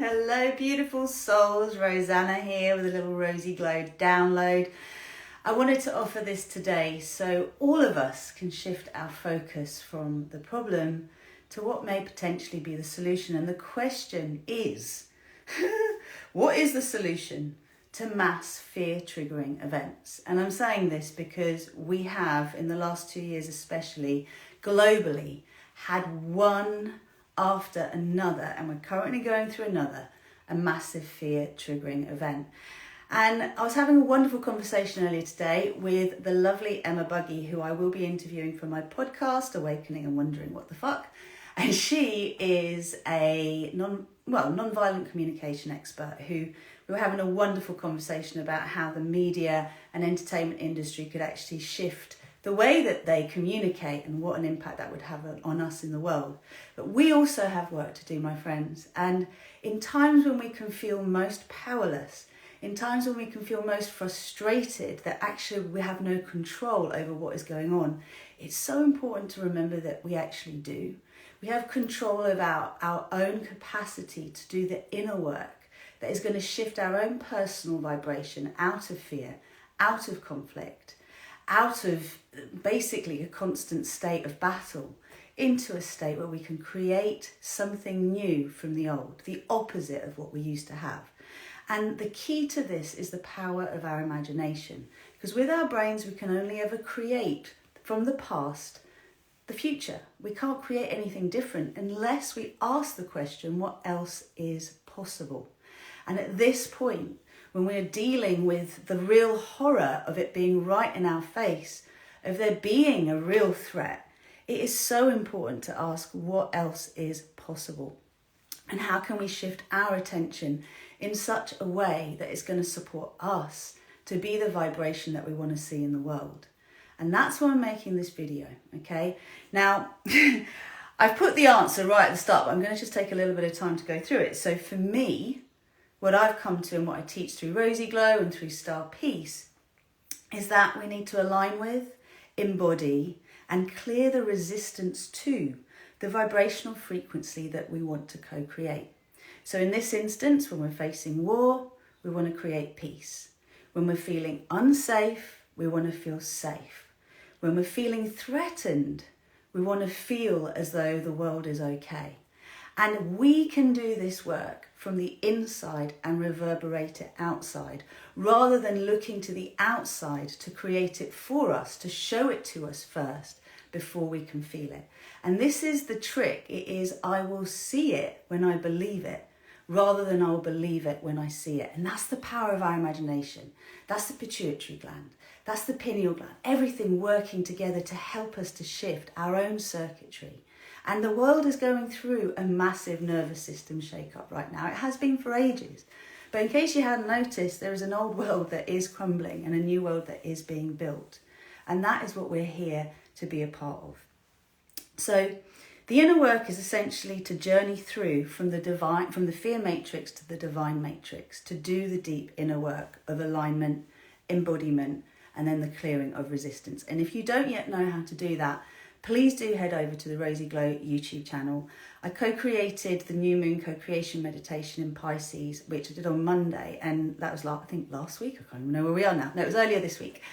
Hello, beautiful souls. Rosanna here with a little Rosy Glow download. I wanted to offer this today so all of us can shift our focus from the problem to what may potentially be the solution. And the question is, what is the solution to mass fear triggering events? And I'm saying this because we have, in the last 2 years especially, globally, had one after another, and we're currently going through another, a massive fear triggering event. And I was having a wonderful conversation earlier today with the lovely Emma Buggy, who I will be interviewing for my podcast, Awakening and Wondering What the Fuck. And she is a non-violent communication expert who we were having a wonderful conversation about how the media and entertainment industry could actually shift the way that they communicate and what an impact that would have on us in the world. But we also have work to do, my friends. And in times when we can feel most powerless, in times when we can feel most frustrated that actually we have no control over what is going on, it's so important to remember that we actually do. We have control of our own capacity to do the inner work that is going to shift our own personal vibration out of fear, out of conflict, out of basically a constant state of battle into a state where we can create something new from the old, the opposite of what we used to have. And the key to this is the power of our imagination, because with our brains we can only ever create from the past the future. We can't create anything different unless we ask the question, what else is possible? And at this point, when we're dealing with the real horror of it being right in our face, of there being a real threat, it is so important to ask what else is possible. And how can we shift our attention in such a way that is going to support us to be the vibration that we want to see in the world? And that's why I'm making this video, okay? Now, I've put the answer right at the start, but I'm going to just take a little bit of time to go through it. So for me, what I've come to and what I teach through Rosy Glow and through StarPeace is that we need to align with, embody, and clear the resistance to the vibrational frequency that we want to co-create. So in this instance, when we're facing war, we want to create peace. When we're feeling unsafe, we want to feel safe. When we're feeling threatened, we want to feel as though the world is okay. And we can do this work from the inside and reverberate it outside, rather than looking to the outside to create it for us, to show it to us first before we can feel it. And this is the trick. It is, I will see it when I believe it, rather than I'll believe it when I see it. And that's the power of our imagination. That's the pituitary gland. That's the pineal gland. Everything working together to help us to shift our own circuitry. And the world is going through a massive nervous system shake-up right now. It has been for ages. But in case you hadn't noticed, there is an old world that is crumbling and a new world that is being built. And that is what we're here to be a part of. So the inner work is essentially to journey through from the fear matrix to the divine matrix, to do the deep inner work of alignment, embodiment, and then the clearing of resistance. And if you don't yet know how to do that, please do head over to the Rosy Glow YouTube channel. I co-created the New Moon Co-Creation Meditation in Pisces, which I did on Monday, and that was, I think, last week. I can't even know where we are now. No, it was earlier this week.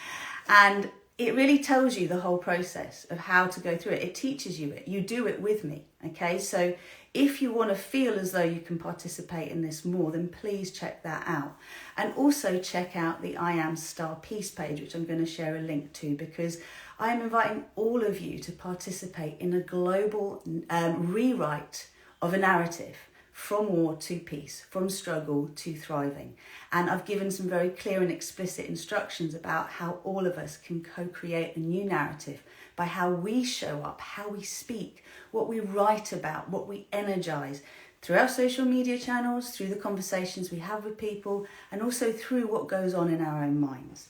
And it really tells you the whole process of how to go through it. It teaches you it. You do it with me, okay? So if you want to feel as though you can participate in this more, then please check that out. And also check out the I Am StarPeace page, which I'm going to share a link to, because I am inviting all of you to participate in a global rewrite of a narrative from war to peace, from struggle to thriving. And I've given some very clear and explicit instructions about how all of us can co-create a new narrative by how we show up, how we speak, what we write about, what we energize through our social media channels, through the conversations we have with people, and also through what goes on in our own minds.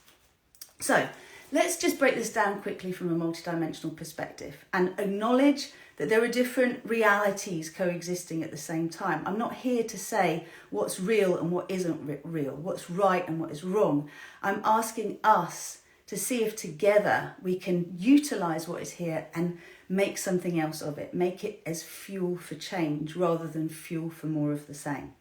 So let's just break this down quickly from a multidimensional perspective and acknowledge that there are different realities coexisting at the same time. I'm not here to say what's real and what isn't real, what's right and what is wrong. I'm asking us to see if together we can utilize what is here and make something else of it, make it as fuel for change rather than fuel for more of the same.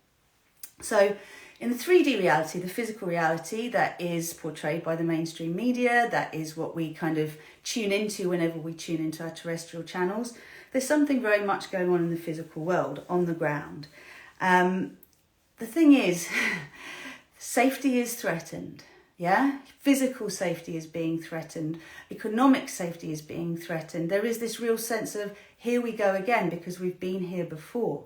So in the 3D reality, the physical reality that is portrayed by the mainstream media, that is what we kind of tune into whenever we tune into our terrestrial channels, there's something very much going on in the physical world, on the ground. The thing is, safety is threatened, yeah? Physical safety is being threatened. Economic safety is being threatened. There is this real sense of, here we go again, because we've been here before.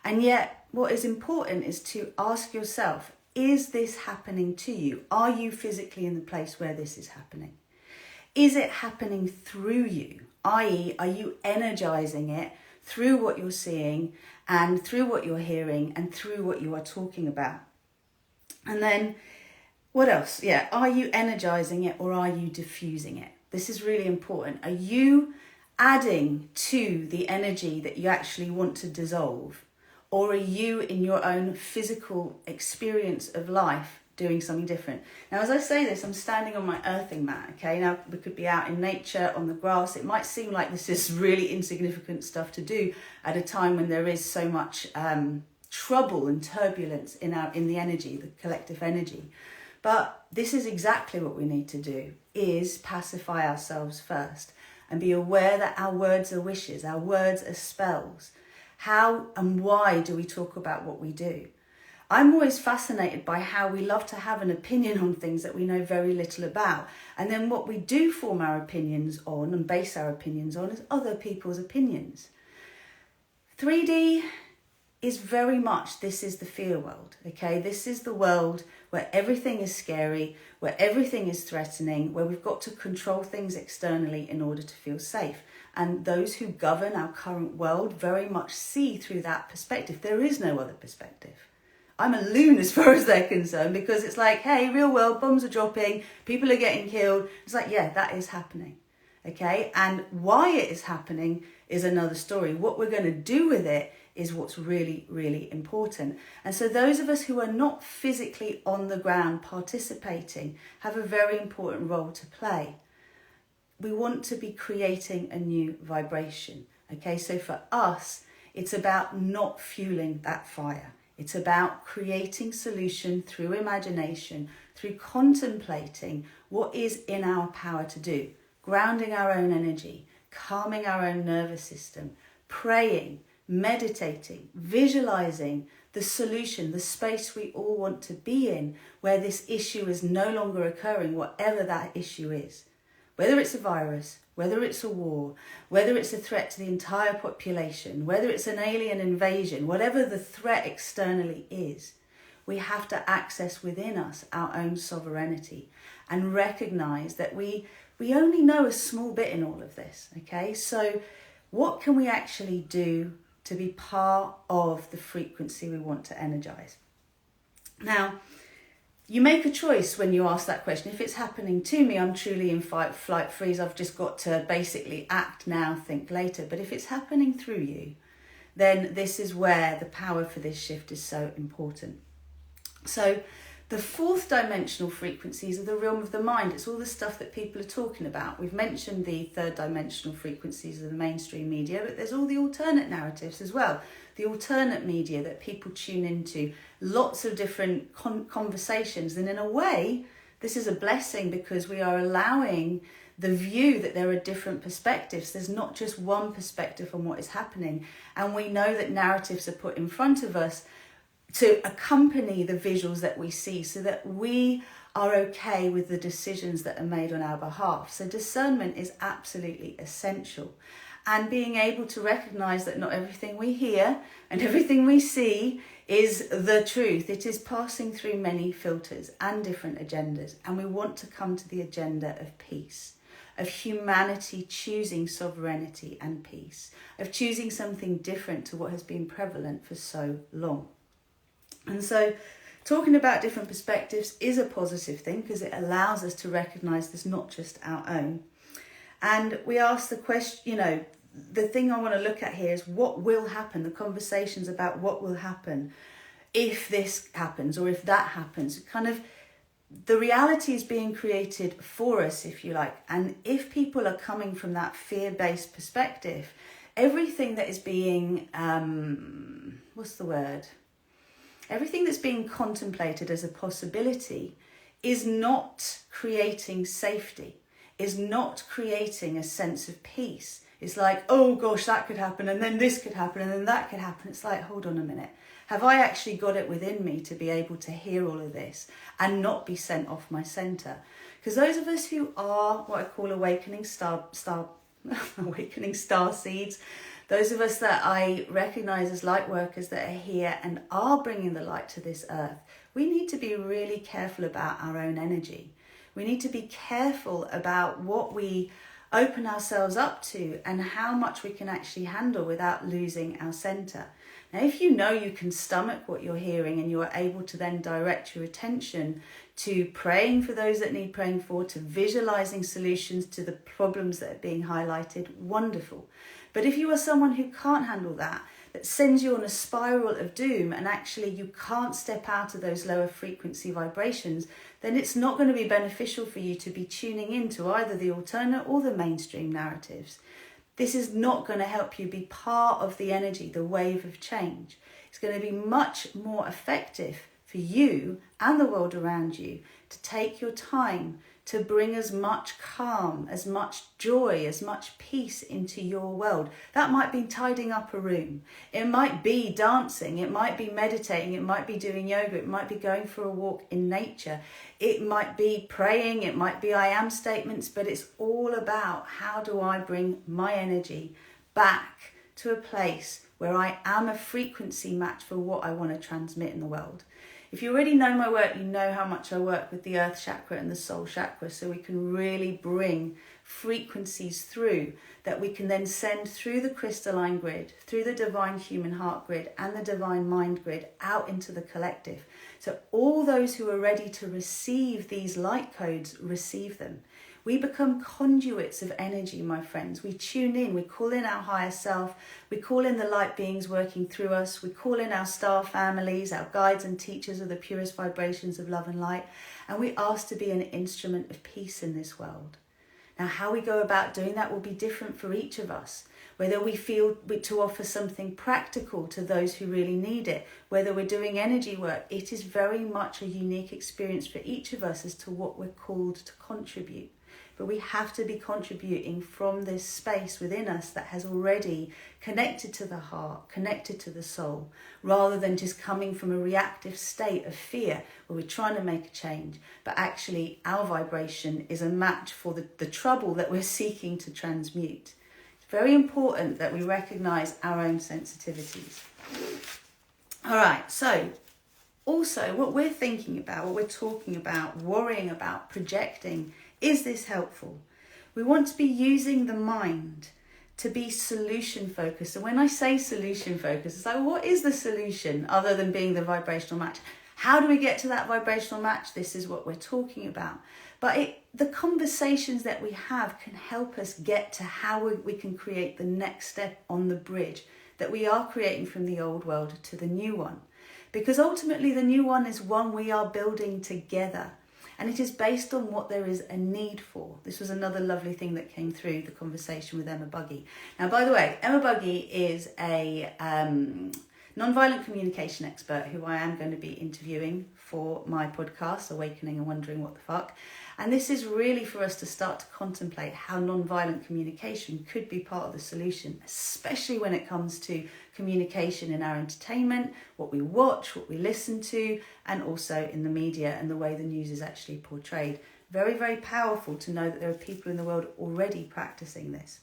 And yet, what is important is to ask yourself, is this happening to you? Are you physically in the place where this is happening? Is it happening through you? I.e., are you energizing it through what you're seeing and through what you're hearing and through what you are talking about? And then, what else? Yeah, are you energizing it or are you diffusing it? This is really important. Are you adding to the energy that you actually want to dissolve? Or are you, in your own physical experience of life, doing something different? Now, as I say this, I'm standing on my earthing mat, okay? Now, we could be out in nature, on the grass. It might seem like this is really insignificant stuff to do at a time when there is so much trouble and turbulence in the energy, the collective energy. But this is exactly what we need to do, is pacify ourselves first and be aware that our words are wishes, our words are spells. How and why do we talk about what we do? I'm always fascinated by how we love to have an opinion on things that we know very little about. And then what we do form our opinions on and base our opinions on is other people's opinions. 3D is very much, this is the fear world, okay? This is the world where everything is scary, where everything is threatening, where we've got to control things externally in order to feel safe. And those who govern our current world very much see through that perspective. There is no other perspective. I'm a loon as far as they're concerned, because it's like, hey, real world, bombs are dropping, people are getting killed. It's like, yeah, that is happening, okay? And why it is happening is another story. What we're going to do with it is what's really, really important. And so those of us who are not physically on the ground participating have a very important role to play. We want to be creating a new vibration, okay? So for us, it's about not fueling that fire. It's about creating solution through imagination, through contemplating what is in our power to do, grounding our own energy, calming our own nervous system, praying, meditating, visualizing the solution, the space we all want to be in, where this issue is no longer occurring, whatever that issue is. Whether it's a virus, whether it's a war, whether it's a threat to the entire population, whether it's an alien invasion, whatever the threat externally is, we have to access within us our own sovereignty and recognize that we only know a small bit in all of this, okay? So what can we actually do to be part of the frequency we want to energize? Now, you make a choice when you ask that question. If it's happening to me, I'm truly in fight, flight, freeze. I've just got to basically act now, think later. But if it's happening through you, then this is where the power for this shift is so important. So the fourth dimensional frequencies are the realm of the mind. It's all the stuff that people are talking about. We've mentioned the third dimensional frequencies of the mainstream media, but there's all the alternate narratives as well. The alternate media that people tune into, lots of different conversations. And in a way, this is a blessing because we are allowing the view that there are different perspectives. There's not just one perspective on what is happening. And we know that narratives are put in front of us to accompany the visuals that we see so that we are okay with the decisions that are made on our behalf. So discernment is absolutely essential. And being able to recognize that not everything we hear and everything we see is the truth. It is passing through many filters and different agendas. And we want to come to the agenda of peace, of humanity choosing sovereignty and peace, of choosing something different to what has been prevalent for so long. And so talking about different perspectives is a positive thing because it allows us to recognize there's not just our own. And we ask the question, the thing I want to look at here is what will happen, the conversations about what will happen if this happens or if that happens. Kind of the reality is being created for us, if you like. And if people are coming from that fear-based perspective, everything that is being, everything that's being contemplated as a possibility is not creating safety, is not creating a sense of peace. It's like, oh gosh, that could happen, and then this could happen, and then that could happen. It's like, hold on a minute. Have I actually got it within me to be able to hear all of this and not be sent off my centre? Because those of us who are what I call awakening star seeds, those of us that I recognise as light workers that are here and are bringing the light to this earth, we need to be really careful about our own energy. We need to be careful about what we open ourselves up to and how much we can actually handle without losing our centre. Now, if you know you can stomach what you're hearing and you are able to then direct your attention to praying for those that need praying for, to visualising solutions to the problems that are being highlighted, wonderful. But if you are someone who can't handle that sends you on a spiral of doom and actually you can't step out of those lower frequency vibrations, then it's not going to be beneficial for you to be tuning into either the alternate or the mainstream narratives. This is not going to help you be part of the energy, the wave of change. It's going to be much more effective for you and the world around you to take your time to bring as much calm, as much joy, as much peace into your world. That might be tidying up a room. It might be dancing. It might be meditating. It might be doing yoga. It might be going for a walk in nature. It might be praying. It might be I am statements, but it's all about how do I bring my energy back to a place where I am a frequency match for what I want to transmit in the world. If you already know my work, you know how much I work with the earth chakra and the soul chakra, so we can really bring frequencies through that we can then send through the crystalline grid, through the divine human heart grid and the divine mind grid out into the collective. So all those who are ready to receive these light codes, receive them. We become conduits of energy, my friends. We tune in, we call in our higher self, we call in the light beings working through us, we call in our star families, our guides and teachers of the purest vibrations of love and light, and we ask to be an instrument of peace in this world. Now, how we go about doing that will be different for each of us. Whether we feel to offer something practical to those who really need it, whether we're doing energy work, it is very much a unique experience for each of us as to what we're called to contribute. But we have to be contributing from this space within us that has already connected to the heart, connected to the soul, rather than just coming from a reactive state of fear where we're trying to make a change. But actually our vibration is a match for the trouble that we're seeking to transmute. It's very important that we recognise our own sensitivities. All right, so also what we're thinking about, what we're talking about, worrying about, projecting, is this helpful? We want to be using the mind to be solution focused. And when I say solution focused, it's like, what is the solution other than being the vibrational match? How do we get to that vibrational match? This is what we're talking about. But the conversations that we have can help us get to how we can create the next step on the bridge that we are creating from the old world to the new one. Because ultimately the new one is one we are building together. And it is based on what there is a need for. This was another lovely thing that came through the conversation with Emma Buggy. Now, by the way, Emma Buggy is a non-violent communication expert who I am going to be interviewing for my podcast, Awakening and Wondering What the Fuck. And this is really for us to start to contemplate how non-violent communication could be part of the solution, especially when it comes to communication in our entertainment, what we watch, what we listen to, and also in the media and the way the news is actually portrayed. Very, very powerful to know that there are people in the world already practicing this.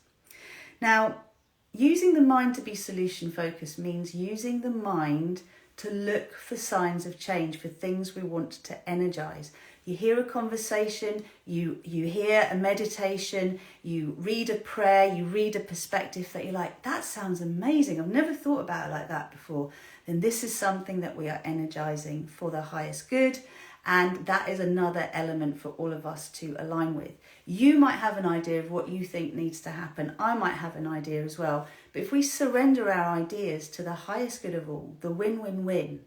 Now, using the mind to be solution focused means using the mind to look for signs of change, for things we want to energize. You hear a conversation, you hear a meditation, you read a prayer, you read a perspective that you're like, that sounds amazing. I've never thought about it like that before. Then this is something that we are energizing for the highest good. And that is another element for all of us to align with. You might have an idea of what you think needs to happen. I might have an idea as well. But if we surrender our ideas to the highest good of all, the win-win-win,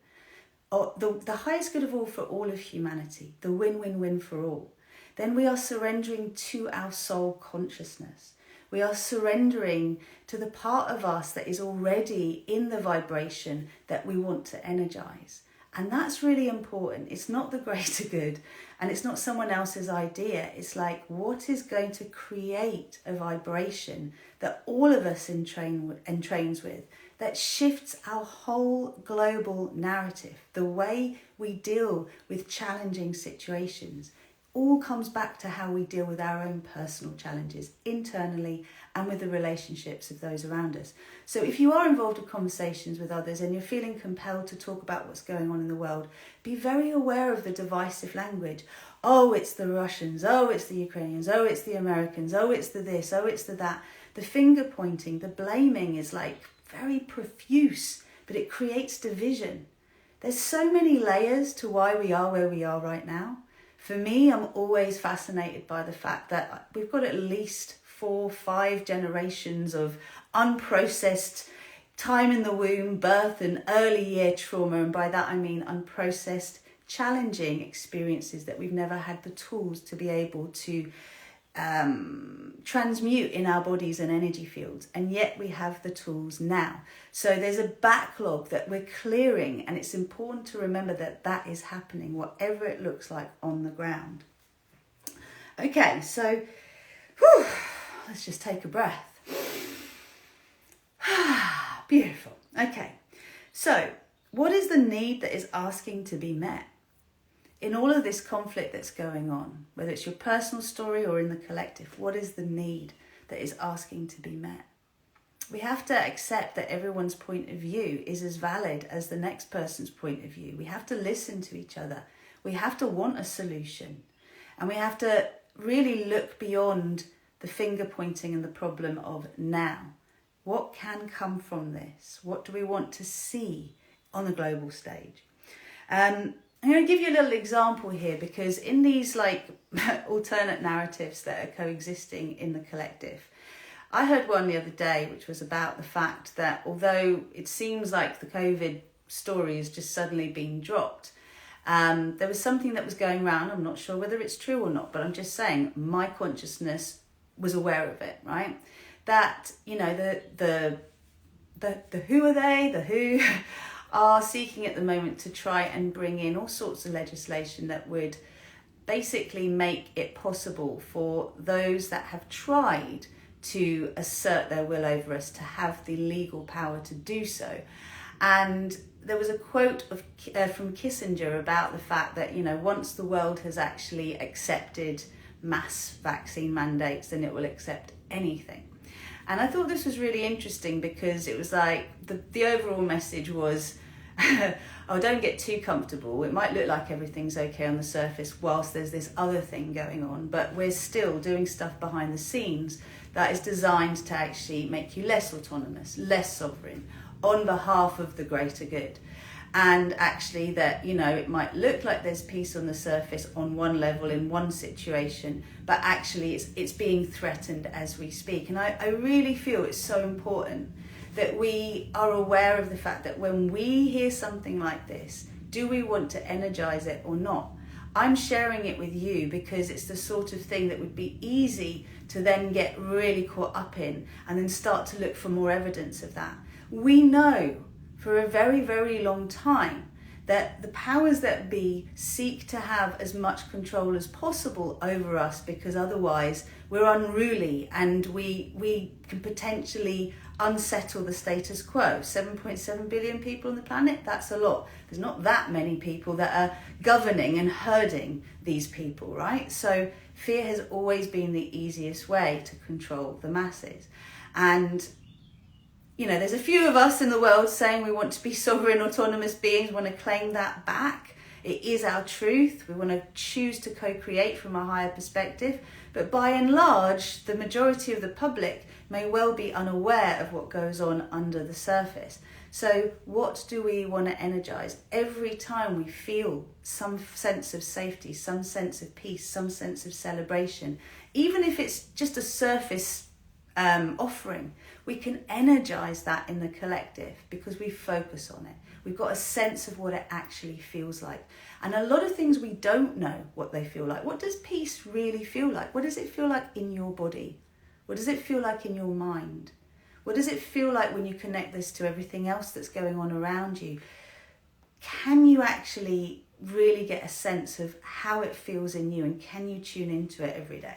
or the highest good of all for all of humanity, the win-win-win for all, then we are surrendering to our soul consciousness. We are surrendering to the part of us that is already in the vibration that we want to energize. And that's really important. It's not the greater good, and it's not someone else's idea. It's like, what is going to create a vibration that all of us entrains with, that shifts our whole global narrative, the way we deal with challenging situations. All comes back to how we deal with our own personal challenges internally and with the relationships of those around us. So if you are involved in conversations with others and you're feeling compelled to talk about what's going on in the world, be very aware of the divisive language. Oh, it's the Russians. Oh, it's the Ukrainians. Oh, it's the Americans. Oh, it's the this. Oh, it's the that. The finger pointing, the blaming is like very profuse, but it creates division. There's so many layers to why we are where we are right now. For me, I'm always fascinated by the fact that we've got at least 4-5 generations of unprocessed time in the womb, birth and early year trauma. And by that I mean unprocessed, challenging experiences that we've never had the tools to be able to transmute in our bodies and energy fields, and yet we have the tools now. So there's a backlog that we're clearing, and it's important to remember that that is happening, whatever it looks like on the ground. Okay, so let's just take a breath. Beautiful. Okay, so what is the need that is asking to be met? In all of this conflict that's going on, whether it's your personal story or in the collective, what is the need that is asking to be met? We have to accept that everyone's point of view is as valid as the next person's point of view. We have to listen to each other. We have to want a solution. And we have to really look beyond the finger pointing and the problem of now. What can come from this? What do we want to see on the global stage? I'm going to give you a little example here, because in these like alternate narratives that are coexisting in the collective, I heard one the other day which was about the fact that although it seems like the COVID story has just suddenly been dropped, there was something that was going around. I'm not sure whether it's true or not, but I'm just saying my consciousness was aware of it, right? That, you know, the who are they, the who are seeking at the moment to try and bring in all sorts of legislation that would basically make it possible for those that have tried to assert their will over us to have the legal power to do so. And there was a quote from Kissinger about the fact that, you know, once the world has actually accepted mass vaccine mandates, then it will accept anything. And I thought this was really interesting, because it was like the overall message was, oh, don't get too comfortable. It might look like everything's okay on the surface whilst there's this other thing going on, but we're still doing stuff behind the scenes that is designed to actually make you less autonomous, less sovereign, on behalf of the greater good. And actually that, you know, it might look like there's peace on the surface on one level in one situation, but actually it's being threatened as we speak. And I really feel it's so important that we are aware of the fact that when we hear something like this, do we want to energize it or not? I'm sharing it with you because it's the sort of thing that would be easy to then get really caught up in and then start to look for more evidence of that. We know for a very, very long time that the powers that be seek to have as much control as possible over us, because otherwise we're unruly and we can potentially unsettle the status quo. 7.7 billion people on the planet, that's a lot. There's not that many people that are governing and herding these people, right? So fear has always been the easiest way to control the masses. And you know, there's a few of us in the world saying we want to be sovereign, autonomous beings, want to claim that back. It is our truth. We want to choose to co-create from a higher perspective. But by and large, the majority of the public may well be unaware of what goes on under the surface. So what do we want to energize? Every time we feel some sense of safety, some sense of peace, some sense of celebration, even if it's just a surface offering, we can energize that in the collective because we focus on it. We've got a sense of what it actually feels like. And a lot of things we don't know what they feel like. What does peace really feel like? What does it feel like in your body? What does it feel like in your mind? What does it feel like when you connect this to everything else that's going on around you? can you actually really get a sense of how it feels in you, and can you tune into it every day?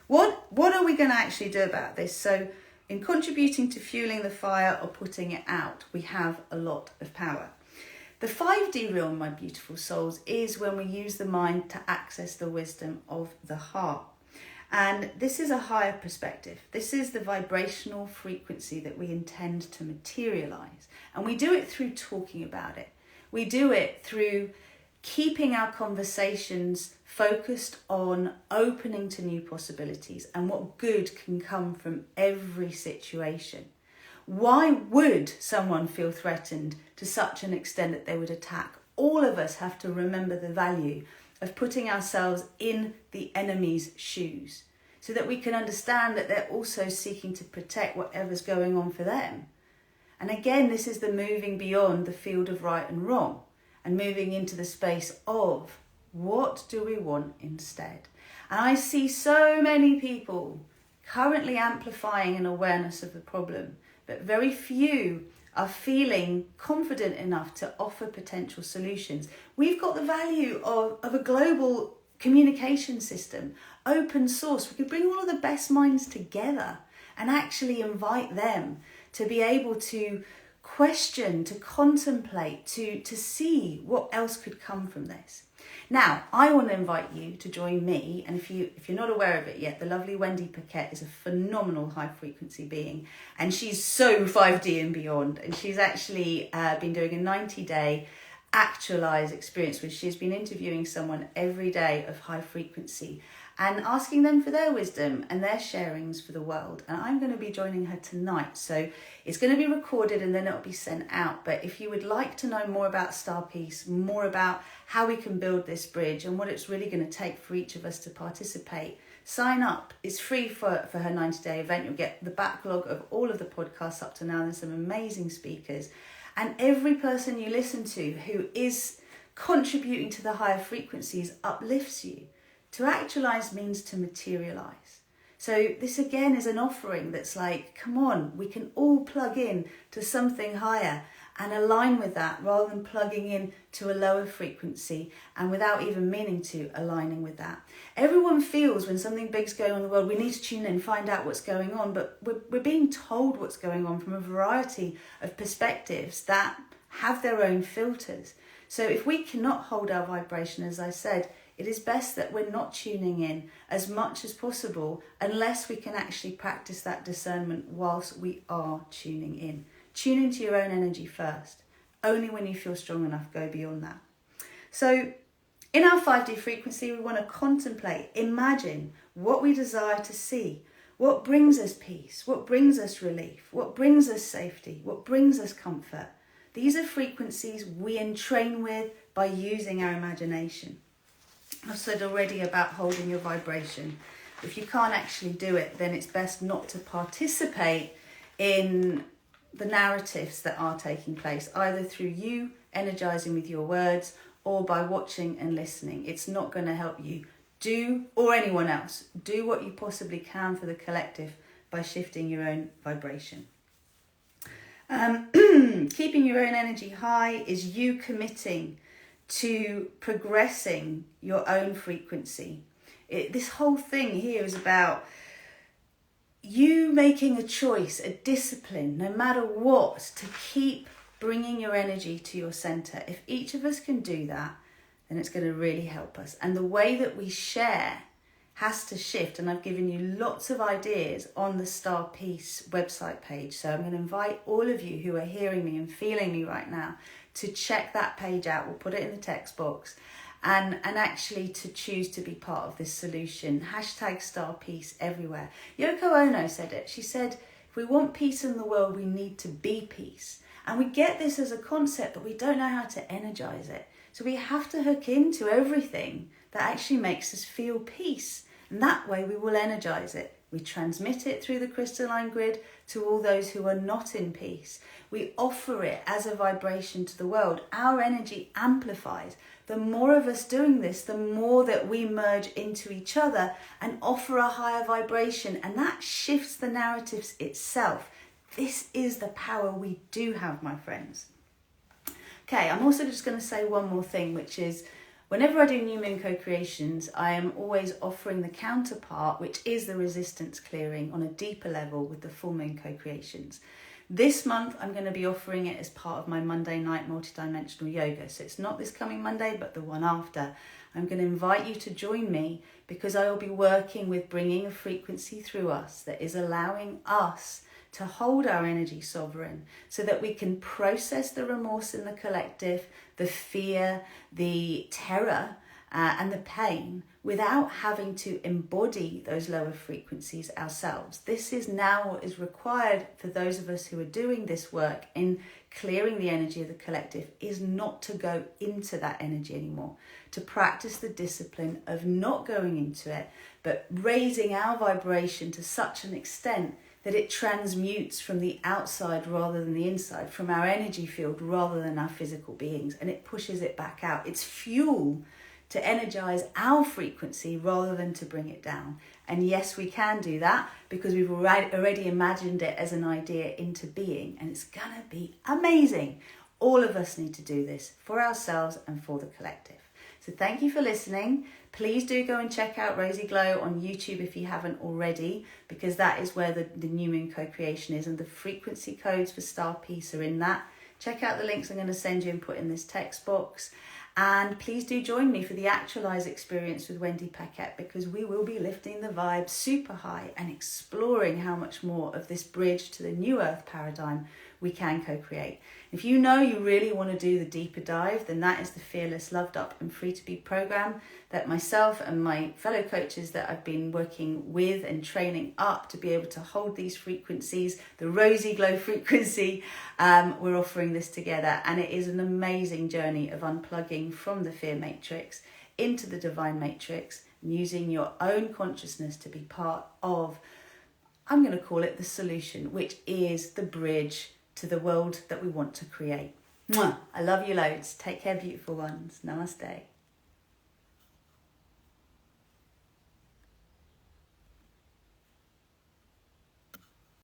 What are we going to actually do about this? So in contributing to fueling the fire or putting it out, we have a lot of power. The 5D realm, my beautiful souls, is when we use the mind to access the wisdom of the heart. And this is a higher perspective. This is the vibrational frequency that we intend to materialize. And we do it through talking about it. We do it through keeping our conversations focused on opening to new possibilities and what good can come from every situation. Why would someone feel threatened to such an extent that they would attack? All of us have to remember the value of putting ourselves in the enemy's shoes so that we can understand that they're also seeking to protect whatever's going on for them. And again, this is the moving beyond the field of right and wrong and moving into the space of what do we want instead? And I see so many people currently amplifying an awareness of the problem, but very few are feeling confident enough to offer potential solutions. We've got the value of a global communication system, open source. We could bring all of the best minds together and actually invite them to be able to question, to contemplate, to see what else could come from this. Now, I want to invite you to join me, and if you're not aware of it yet, the lovely Wendy Paquette is a phenomenal high frequency being, and she's so 5D and beyond, and she's actually been doing a 90-day Actualize experience, which she's been interviewing someone every day of high frequency and asking them for their wisdom and their sharings for the world. And I'm going to be joining her tonight. So it's going to be recorded and then it'll be sent out. But if you would like to know more about StarPeace, more about how we can build this bridge and what it's really going to take for each of us to participate, sign up. It's free for her 90-day event. You'll get the backlog of all of the podcasts up to now. There's some amazing speakers. And every person you listen to who is contributing to the higher frequencies uplifts you. To actualize means to materialize. So this again is an offering that's like, come on, we can all plug in to something higher and align with that rather than plugging in to a lower frequency and without even meaning to aligning with that. Everyone feels when something big's going on in the world, we need to tune in, find out what's going on, but we're being told what's going on from a variety of perspectives that have their own filters. So if we cannot hold our vibration, as I said, it is best that we're not tuning in as much as possible unless we can actually practice that discernment whilst we are tuning in. Tune into your own energy first. Only when you feel strong enough, go beyond that. So in our 5D frequency, we want to contemplate, imagine what we desire to see, what brings us peace, what brings us relief, what brings us safety, what brings us comfort. These are frequencies we entrain with by using our imagination. I've said already about holding your vibration. If you can't actually do it, then it's best not to participate in the narratives that are taking place, either through you energizing with your words or by watching and listening. It's not going to help you do, or anyone else, do what you possibly can for the collective by shifting your own vibration. Keeping your own energy high is you committing to progressing your own frequency. This whole thing here is about you making a choice, a discipline, no matter what, to keep bringing your energy to your center. If each of us can do that, then it's going to really help us. And the way that we share has to shift. And I've given you lots of ideas on the StarPeace website page. So I'm going to invite all of you who are hearing me and feeling me right now to check that page out. We'll put it in the text box. And actually to choose to be part of this solution. Hashtag StarPeace everywhere. Yoko Ono said it. She said, if we want peace in the world, we need to be peace. And we get this as a concept, but we don't know how to energize it. So we have to hook into everything that actually makes us feel peace. And that way we will energize it. We transmit it through the crystalline grid to all those who are not in peace. We offer it as a vibration to the world. Our energy amplifies. The more of us doing this, the more that we merge into each other and offer a higher vibration. And that shifts the narratives itself. This is the power we do have, my friends. Okay, I'm also just going to say one more thing, which is whenever I do new moon co-creations, I am always offering the counterpart, which is the resistance clearing on a deeper level with the full moon co-creations. This month, I'm going to be offering it as part of my Monday night multidimensional yoga. So it's not this coming Monday, but the one after. I'm going to invite you to join me because I will be working with bringing a frequency through us that is allowing us to hold our energy sovereign so that we can process the remorse in the collective, the fear, the terror, and the pain without having to embody those lower frequencies ourselves. This is now what is required for those of us who are doing this work in clearing the energy of the collective, is not to go into that energy anymore, to practice the discipline of not going into it, but raising our vibration to such an extent that it transmutes from the outside rather than the inside, from our energy field rather than our physical beings, and it pushes it back out. It's fuel to energize our frequency rather than to bring it down. And yes, we can do that because we've already imagined it as an idea into being, and it's gonna be amazing. All of us need to do this for ourselves and for the collective. So thank you for listening. Please do go and check out Rosy Glow on YouTube if you haven't already, because that is where the new moon co-creation is, and the frequency codes for StarPeace are in that. Check out the links I'm going to send you and put in this text box. And please do join me for the Actualize experience with Wendy Paquette, because we will be lifting the vibe super high and exploring how much more of this bridge to the new earth paradigm we can co-create. If you know you really want to do the deeper dive, then that is the Fearless, Loved Up and Free to Be program that myself and my fellow coaches that I've been working with and training up to be able to hold these frequencies, the Rosy Glow frequency, we're offering this together, and it is an amazing journey of unplugging from the fear matrix into the divine matrix and using your own consciousness to be part of, I'm going to call it the solution, which is the bridge to the world that we want to create. Mwah! I love you loads. Take care, beautiful ones. Namaste.